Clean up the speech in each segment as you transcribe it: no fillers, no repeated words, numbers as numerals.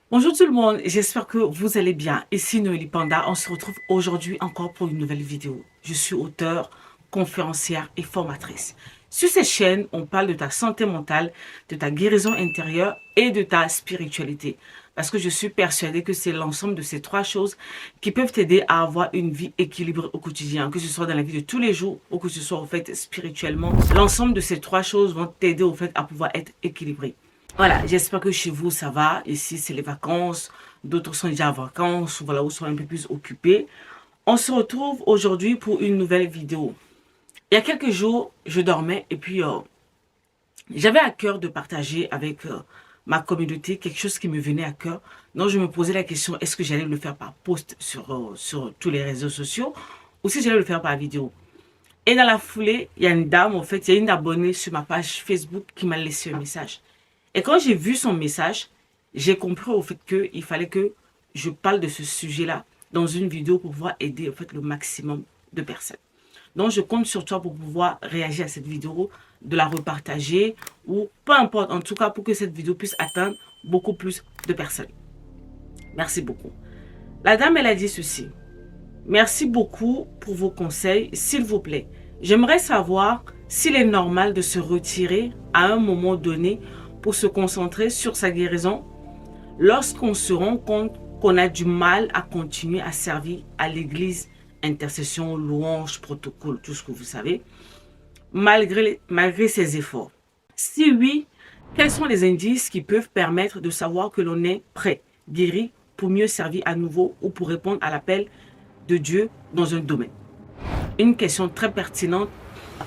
Bonjour tout le monde, j'espère que vous allez bien. Ici Noélie Panda, on se retrouve aujourd'hui encore pour une nouvelle vidéo. Je suis auteure, conférencière et formatrice. Sur cette chaîne, on parle de ta santé mentale, de ta guérison intérieure et de ta spiritualité. Parce que je suis persuadée que c'est l'ensemble de ces trois choses qui peuvent t'aider à avoir une vie équilibrée au quotidien, que ce soit dans la vie de tous les jours ou que ce soit au fait spirituellement. L'ensemble de ces trois choses vont t'aider au fait à pouvoir être équilibré. Voilà, j'espère que chez vous ça va. Ici c'est les vacances, d'autres sont déjà en vacances, voilà, ou sont un peu plus occupés. On se retrouve aujourd'hui pour une nouvelle vidéo. Il y a quelques jours, je dormais et puis j'avais à cœur de partager avec ma communauté quelque chose qui me venait à cœur. Donc je me posais la question, est-ce que j'allais le faire par post sur tous les réseaux sociaux ou si j'allais le faire par vidéo. Et dans la foulée, il y a une dame, en fait, il y a une abonnée sur ma page Facebook qui m'a laissé un message. Et quand j'ai vu son message, j'ai compris au fait qu'il fallait que je parle de ce sujet-là dans une vidéo pour pouvoir aider en fait le maximum de personnes. Donc je compte sur toi pour pouvoir réagir à cette vidéo, de la repartager ou peu importe, en tout cas pour que cette vidéo puisse atteindre beaucoup plus de personnes. Merci beaucoup. La dame, elle a dit ceci. Merci beaucoup pour vos conseils, s'il vous plaît. J'aimerais savoir s'il est normal de se retirer à un moment donné pour se concentrer sur sa guérison lorsqu'on se rend compte qu'on a du mal à continuer à servir à l'église, intercession, louange, protocole, tout ce que vous savez, malgré ses efforts. Si oui, quels sont les indices qui peuvent permettre de savoir que l'on est prêt, guéri, pour mieux servir à nouveau ou pour répondre à l'appel de Dieu dans un domaine? Une question très pertinente.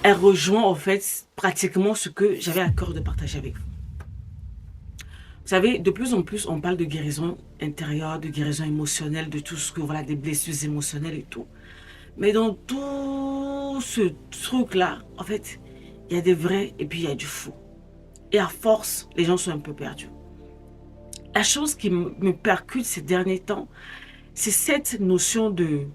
Elle rejoint en fait pratiquement ce que j'avais à cœur de partager avec vous. Vous savez, de plus en plus, on parle de guérison intérieure, de guérison émotionnelle, de tout ce que, voilà, des blessures émotionnelles et tout. Mais dans tout ce truc-là, en fait, il y a des vrais et puis il y a du faux. Et à force, les gens sont un peu perdus. La chose qui me percute ces derniers temps, c'est cette notion de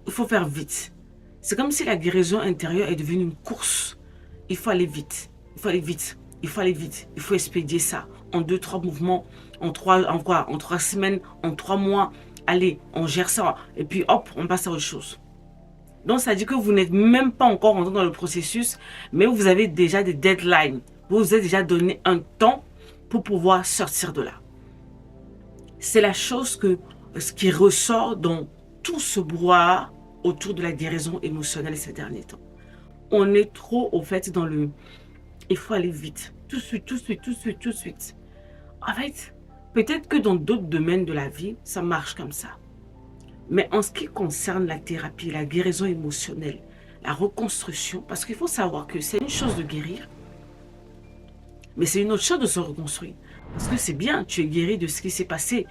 il faut faire vite. C'est comme si la guérison intérieure est devenue une course. Il faut aller vite. Il faut aller vite. Il faut aller vite. Il faut expédier ça en 2-3 mouvements, en 3 semaines, en 3 mois. Allez, on gère ça. Et puis hop, on passe à autre chose. Donc ça dit que vous n'êtes même pas encore rentré dans le processus, mais vous avez déjà des deadlines. Vous vous êtes déjà donné un temps pour pouvoir sortir de là. C'est la chose ce qui ressort dans tout ce brouhaha autour de la guérison émotionnelle ces derniers temps. On est trop au fait dans le il faut aller vite, tout de suite, tout de suite, tout de suite, tout de suite. En fait, peut-être que dans d'autres domaines de la vie, ça marche comme ça. Mais en ce qui concerne la thérapie, la guérison émotionnelle, la reconstruction, parce qu'il faut savoir que c'est une chose de guérir, mais c'est une autre chose de se reconstruire. Parce que c'est bien, tu es guéri de ce qui s'est passé.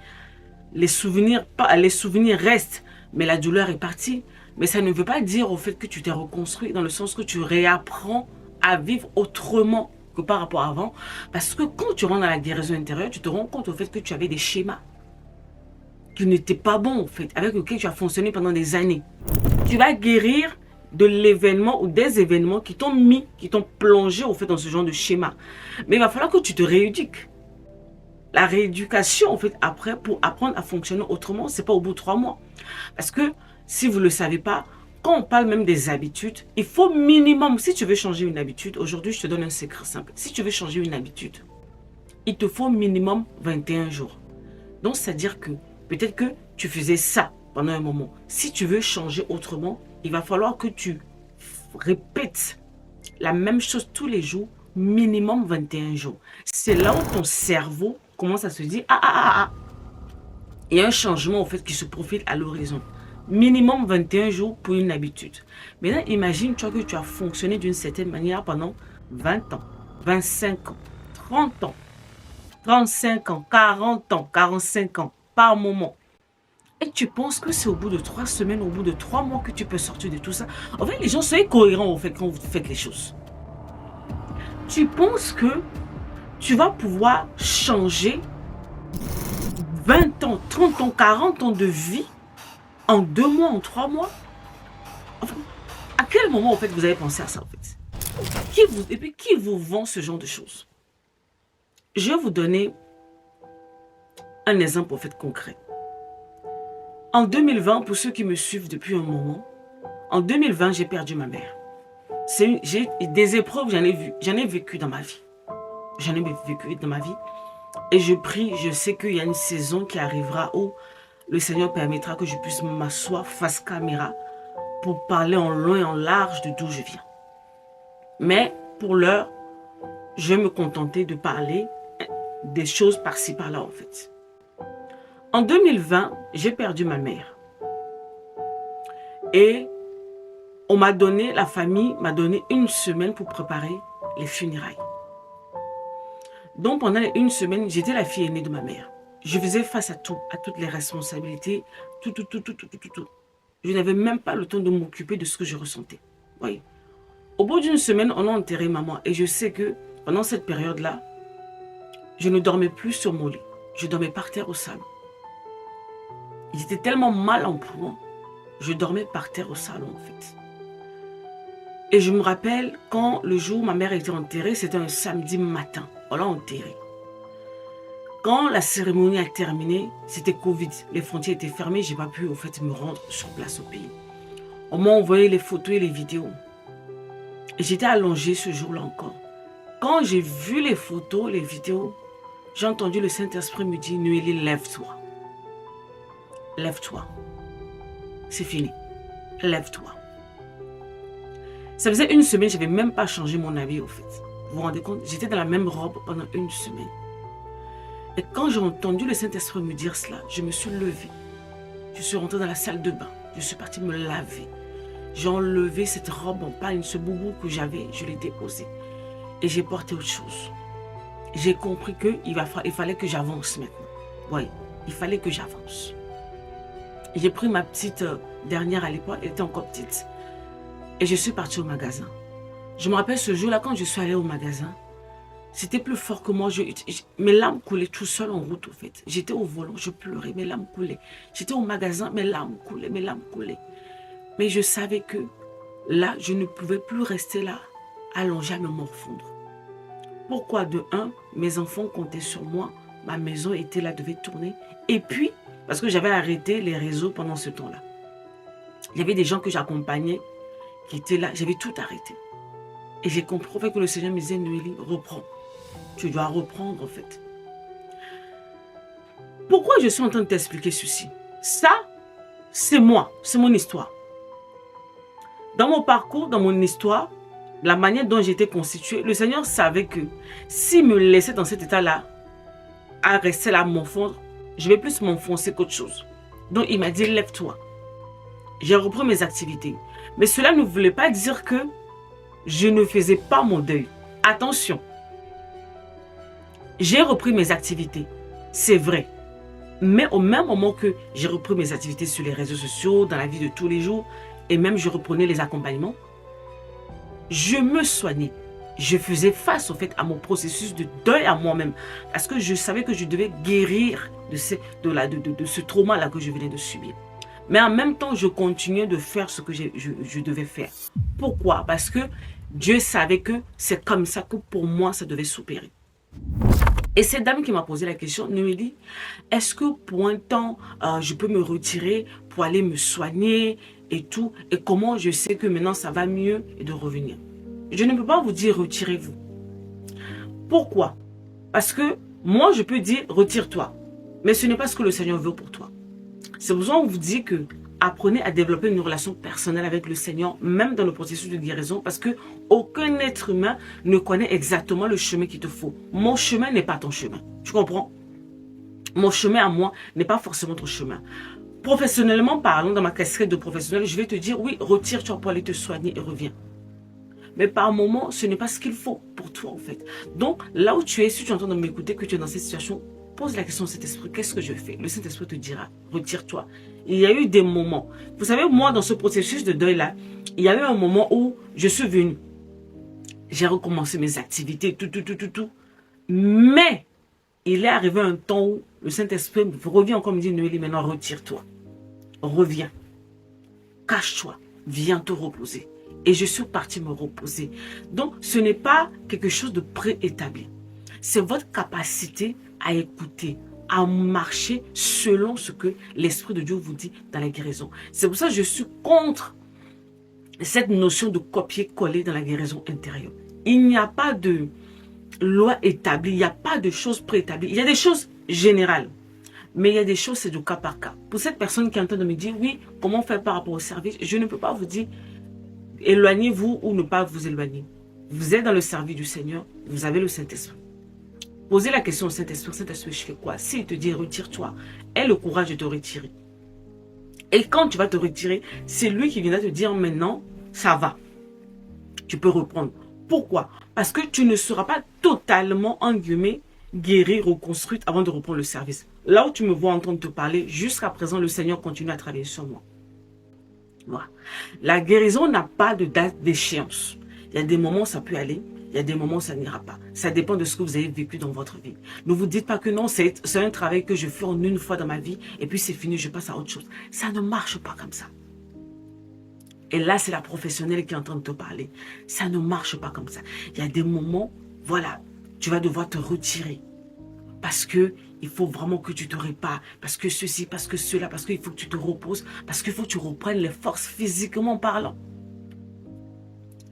Les souvenirs restent, mais la douleur est partie. Mais ça ne veut pas dire au fait que tu t'es reconstruit, dans le sens que tu réapprends à vivre autrement que par rapport à avant. Parce que quand tu rentres dans la guérison intérieure, tu te rends compte au fait que tu avais des schémas qui n'étaient pas bons, au fait, avec lesquels tu as fonctionné pendant des années. Tu vas guérir de l'événement ou des événements qui t'ont plongé au fait dans ce genre de schéma. Mais il va falloir que tu te rééduques. La rééducation, en fait, après, pour apprendre à fonctionner autrement, c'est pas au bout de 3 mois. Parce que, si vous ne le savez pas, quand on parle même des habitudes, il faut minimum, si tu veux changer une habitude, aujourd'hui, je te donne un secret simple. Si tu veux changer une habitude, il te faut minimum 21 jours. Donc, c'est-à-dire que, peut-être que tu faisais ça pendant un moment. Si tu veux changer autrement, il va falloir que tu répètes la même chose tous les jours, minimum 21 jours. C'est là où ton cerveau commence à se dire, il y a un changement au fait qui se profile à l'horizon. Minimum 21 jours pour une habitude. Maintenant, imagine toi que tu as fonctionné d'une certaine manière pendant 20 ans, 25 ans, 30 ans, 35 ans, 40 ans, 45 ans, par moment. Et tu penses que c'est au bout de 3 semaines, au bout de 3 mois que tu peux sortir de tout ça. En fait, les gens, soyez cohérents au fait quand vous faites les choses. Tu penses que tu vas pouvoir changer 20 ans, 30 ans, 40 ans de vie en 2 mois, en 3 mois? Enfin, à quel moment, en fait, vous avez pensé à ça, en fait? Et puis, qui vous vend ce genre de choses? Je vais vous donner un exemple en fait concret. En 2020, pour ceux qui me suivent depuis un moment, en 2020, j'ai perdu ma mère. J'ai des épreuves, j'en ai vécu dans ma vie. J'en ai vécu dans ma vie. Et je prie, je sais qu'il y a une saison qui arrivera où le Seigneur permettra que je puisse m'asseoir face caméra pour parler en long et en large de d'où je viens. Mais pour l'heure, je vais me contenter de parler des choses par-ci par-là en fait. En 2020, j'ai perdu ma mère. Et on m'a donné, la famille m'a donné une semaine pour préparer les funérailles. Donc pendant une semaine, j'étais la fille aînée de ma mère. Je faisais face à tout, à toutes les responsabilités, tout. Je n'avais même pas le temps de m'occuper de ce que je ressentais. Oui. Au bout d'une semaine, on a enterré maman. Et je sais que pendant cette période-là, je ne dormais plus sur mon lit. Je dormais par terre au salon. J'étais tellement mal en point, je dormais par terre au salon en fait. Et je me rappelle quand le jour où ma mère était enterrée, c'était un samedi matin. On l'a enterrée. Quand la cérémonie a terminé, c'était Covid. Les frontières étaient fermées, je n'ai pas pu en fait me rendre sur place au pays. On m'a envoyé les photos et les vidéos. Et j'étais allongée ce jour-là encore. Quand j'ai vu les photos, les vidéos, j'ai entendu le Saint-Esprit me dire, Noélie, lève-toi. Lève-toi. C'est fini. Lève-toi. Ça faisait une semaine, je n'avais même pas changé mon habit au fait. Vous vous rendez compte? J'étais dans la même robe pendant une semaine. Et quand j'ai entendu le Saint-Esprit me dire cela, je me suis levée. Je suis rentrée dans la salle de bain. Je suis partie me laver. J'ai enlevé cette robe en pagne, ce boubou que j'avais, je l'ai déposé. Et j'ai porté autre chose. J'ai compris qu'il fallait que j'avance maintenant. Oui, il fallait que j'avance. J'ai pris ma petite dernière à l'époque, elle était encore petite. Et je suis partie au magasin. Je me rappelle ce jour-là, quand je suis allée au magasin, c'était plus fort que moi. Mes larmes coulaient tout seul en route, au fait. J'étais au volant, je pleurais, mes larmes coulaient. J'étais au magasin, mes larmes coulaient, mes larmes coulaient. Mais je savais que là, je ne pouvais plus rester là, allongée à me morfondre. Pourquoi? De un, mes enfants comptaient sur moi. Ma maison était là, devait tourner. Et puis, parce que j'avais arrêté les réseaux pendant ce temps-là. Il y avait des gens que j'accompagnais qui étaient là. J'avais tout arrêté. Et j'ai compris que le Seigneur me disait, Noélie, reprends. Tu dois reprendre en fait. Pourquoi je suis en train de t'expliquer ceci? Ça, c'est moi. C'est mon histoire. Dans mon parcours, dans mon histoire, la manière dont j'étais constituée, le Seigneur savait que s'il me laissait dans cet état-là, à rester là, à m'enfondre, je vais plus m'enfoncer qu'autre chose. Donc il m'a dit, lève-toi. J'ai repris mes activités. Mais cela ne voulait pas dire que je ne faisais pas mon deuil. Attention. J'ai repris mes activités. C'est vrai. Mais au même moment que j'ai repris mes activités sur les réseaux sociaux, dans la vie de tous les jours, et même je reprenais les accompagnements, je me soignais. Je faisais face au fait à mon processus de deuil à moi-même. Parce que je savais que je devais guérir de ce trauma-là que je venais de subir. Mais en même temps, je continuais de faire ce que je devais faire. Pourquoi? Parce que Dieu savait que c'est comme ça que pour moi, ça devait s'opérer. Et cette dame qui m'a posé la question me dit, est-ce que pour un temps, je peux me retirer pour aller me soigner et tout? Et comment je sais que maintenant ça va mieux et de revenir? Je ne peux pas vous dire retirez-vous. Pourquoi? Parce que moi, je peux dire retire-toi. Mais ce n'est pas ce que le Seigneur veut pour toi. C'est pour ça qu'on vous dit que apprenez à développer une relation personnelle avec le Seigneur, même dans le processus de guérison, parce que aucun être humain ne connaît exactement le chemin qu'il te faut. Mon chemin n'est pas ton chemin. Tu comprends? Mon chemin à moi n'est pas forcément ton chemin. Professionnellement parlant, dans ma casquette de professionnel, je vais te dire, oui, retire-toi pour aller te soigner et reviens. Mais par moment, ce n'est pas ce qu'il faut pour toi, en fait. Donc, là où tu es, si tu entends m'écouter, que tu es dans cette situation, pose la question au Saint-Esprit, qu'est-ce que je fais? Le Saint-Esprit te dira, retire-toi. Il y a eu des moments. Vous savez, moi, dans ce processus de deuil-là, il y a eu un moment où je suis venue. J'ai recommencé mes activités, tout. Mais, il est arrivé un temps où le Saint-Esprit revient encore me dire, Noélie, maintenant, retire-toi. Reviens. Cache-toi. Viens te reposer. Et je suis partie me reposer. Donc, ce n'est pas quelque chose de préétabli. C'est votre capacité à écouter à marcher selon ce que l'Esprit de Dieu vous dit dans la guérison. C'est pour ça que je suis contre cette notion de copier-coller dans la guérison intérieure. Il n'y a pas de loi établie, il n'y a pas de choses préétablies. Il y a des choses générales, mais il y a des choses, c'est du cas par cas. Pour cette personne qui est en train de me dire, oui, comment faire par rapport au service, je ne peux pas vous dire, éloignez-vous ou ne pas vous éloigner. Vous êtes dans le service du Seigneur, vous avez le Saint-Esprit. Posez la question au Saint-Esprit, Saint-Esprit, je fais quoi? S'il te dit, retire-toi, aie le courage de te retirer. Et quand tu vas te retirer, c'est lui qui viendra te dire, maintenant, ça va. Tu peux reprendre. Pourquoi? Parce que tu ne seras pas totalement, en guillemets, guérie, reconstruite avant de reprendre le service. Là où tu me vois en train de te parler, jusqu'à présent, le Seigneur continue à travailler sur moi. Voilà. La guérison n'a pas de date d'échéance. Il y a des moments où ça peut aller, il y a des moments où ça n'ira pas. Ça dépend de ce que vous avez vécu dans votre vie. Ne vous dites pas que non, c'est un travail que je fais en une fois dans ma vie et puis c'est fini, je passe à autre chose. Ça ne marche pas comme ça. Et là, c'est la professionnelle qui est en train de te parler. Ça ne marche pas comme ça. Il y a des moments, voilà, tu vas devoir te retirer. Parce que il faut vraiment que tu te répares. Parce que ceci, parce que cela, parce qu'il faut que tu te reposes. Parce qu'il faut que tu reprennes les forces physiquement parlant.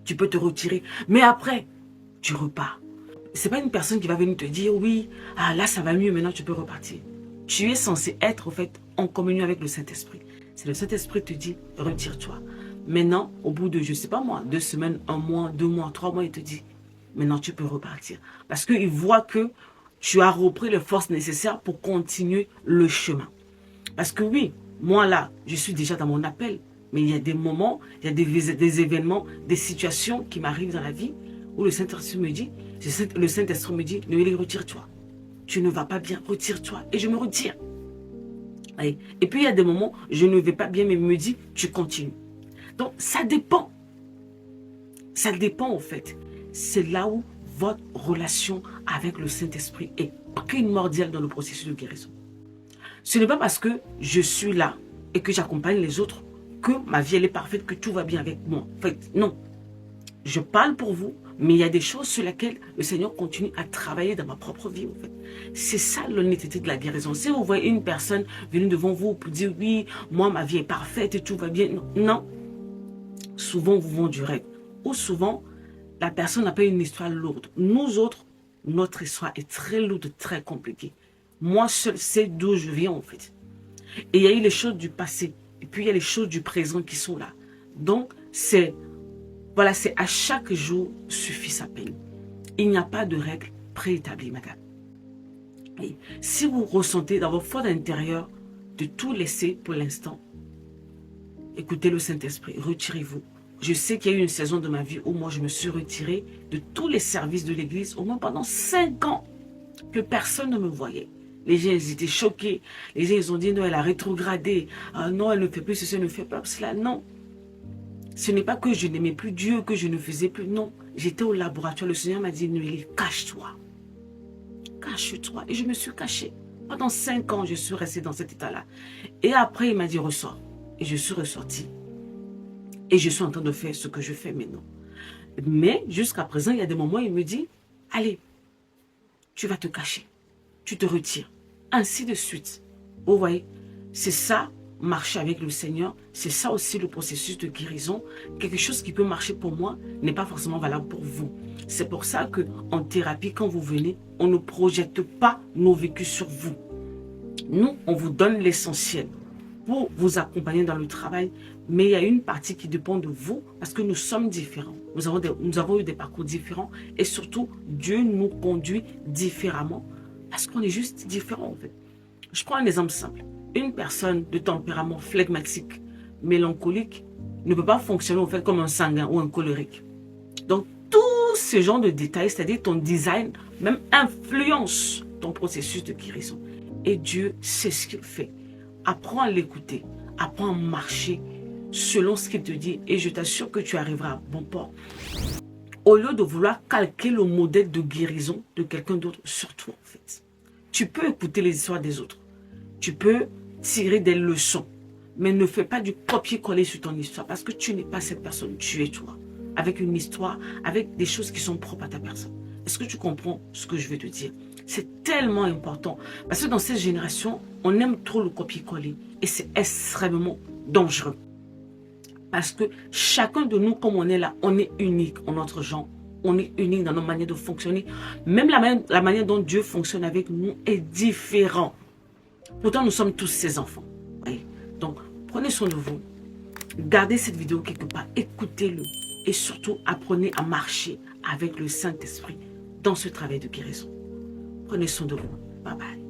Tu peux te retirer. Mais après, tu repars. Ce n'est pas une personne qui va venir te dire, oui, ah là, ça va mieux, maintenant tu peux repartir. Tu es censé être, en fait, en communion avec le Saint-Esprit. C'est le Saint-Esprit qui te dit, retire-toi. Maintenant, au bout de, je ne sais pas moi, 2 semaines, 1 mois, 2 mois, 3 mois, il te dit, maintenant tu peux repartir. Parce qu'il voit que tu as repris les forces nécessaires pour continuer le chemin. Parce que oui, moi là, je suis déjà dans mon appel. Mais il y a des moments, il y a des événements, des situations qui m'arrivent dans la vie où le Saint-Esprit me dit, Noélie, retire-toi. Tu ne vas pas bien, retire-toi. Et je me retire. Et puis il y a des moments, je ne vais pas bien, mais il me dit, tu continues. Donc, ça dépend. Ça dépend, en fait. C'est là où votre relation avec le Saint-Esprit est primordiale dans le processus de guérison. Ce n'est pas parce que je suis là et que j'accompagne les autres que ma vie, elle est parfaite, que tout va bien avec moi. En fait, non. Je parle pour vous, mais il y a des choses sur lesquelles le Seigneur continue à travailler dans ma propre vie, en fait. C'est ça l'honnêteté de la guérison. Si vous voyez une personne venir devant vous pour dire, oui, moi, ma vie est parfaite et tout va bien. Non, non. Souvent, vous vendez du rêve. Ou souvent, la personne n'a pas une histoire lourde. Nous autres, notre histoire est très lourde, très compliquée. Moi seul sais d'où je viens, en fait. Et il y a eu les choses du passé. Et puis, il y a les choses du présent qui sont là. Donc, c'est à chaque jour suffit sa peine. Il n'y a pas de règle préétablie, madame. Et si vous ressentez dans votre foi intérieure de tout laisser pour l'instant, écoutez le Saint-Esprit, retirez-vous. Je sais qu'il y a eu une saison de ma vie où moi je me suis retirée de tous les services de l'église, au moins pendant 5 ans, que personne ne me voyait. Les gens ils étaient choqués. Les gens ils ont dit non, elle a rétrogradé. Ah, non, elle ne fait plus ceci, elle ne fait pas cela. Non. Ce n'est pas que je n'aimais plus Dieu, que je ne faisais plus. Non. J'étais au laboratoire. Le Seigneur m'a dit, Noélie, cache-toi. Cache-toi. Et je me suis cachée. Pendant 5 ans, je suis restée dans cet état-là. Et après, il m'a dit, ressors. Et je suis ressortie. Et je suis en train de faire ce que je fais maintenant. Mais jusqu'à présent, il y a des moments où il me dit, allez, tu vas te cacher. Tu te retires. Ainsi de suite. Vous voyez, c'est ça, marcher avec le Seigneur. C'est ça aussi le processus de guérison. Quelque chose qui peut marcher pour moi n'est pas forcément valable pour vous. C'est pour ça qu'en thérapie, quand vous venez, on ne projette pas nos vécus sur vous. Nous, on vous donne l'essentiel pour vous accompagner dans le travail. Mais il y a une partie qui dépend de vous parce que nous sommes différents. Nous avons eu des parcours différents et surtout, Dieu nous conduit différemment parce qu'on est juste différents en fait. Je prends un exemple simple. Une personne de tempérament flegmatique, mélancolique, ne peut pas fonctionner en fait comme un sanguin ou un colérique. Donc, tout ce genre de détails, c'est-à-dire ton design, même influence ton processus de guérison. Et Dieu sait ce qu'il fait. Apprends à l'écouter, apprends à marcher selon ce qu'il te dit et je t'assure que tu arriveras à bon port. Au lieu de vouloir calquer le modèle de guérison de quelqu'un d'autre sur toi en fait. Tu peux écouter les histoires des autres. Tu peux tirer des leçons. Mais ne fais pas du copier-coller sur ton histoire parce que tu n'es pas cette personne, tu es toi. Avec une histoire, avec des choses qui sont propres à ta personne. Est-ce que tu comprends ce que je veux te dire? C'est tellement important. Parce que dans cette génération, on aime trop le copier-coller. Et c'est extrêmement dangereux. Parce que chacun de nous, comme on est là, on est unique en notre genre. On est unique dans nos manières de fonctionner. Même la manière dont Dieu fonctionne avec nous est différente. Pourtant, nous sommes tous ses enfants. Oui. Donc, prenez soin de vous. Gardez cette vidéo quelque part. Écoutez-le. Et surtout, apprenez à marcher avec le Saint-Esprit dans ce travail de guérison. Prenez soin de vous. Bye bye.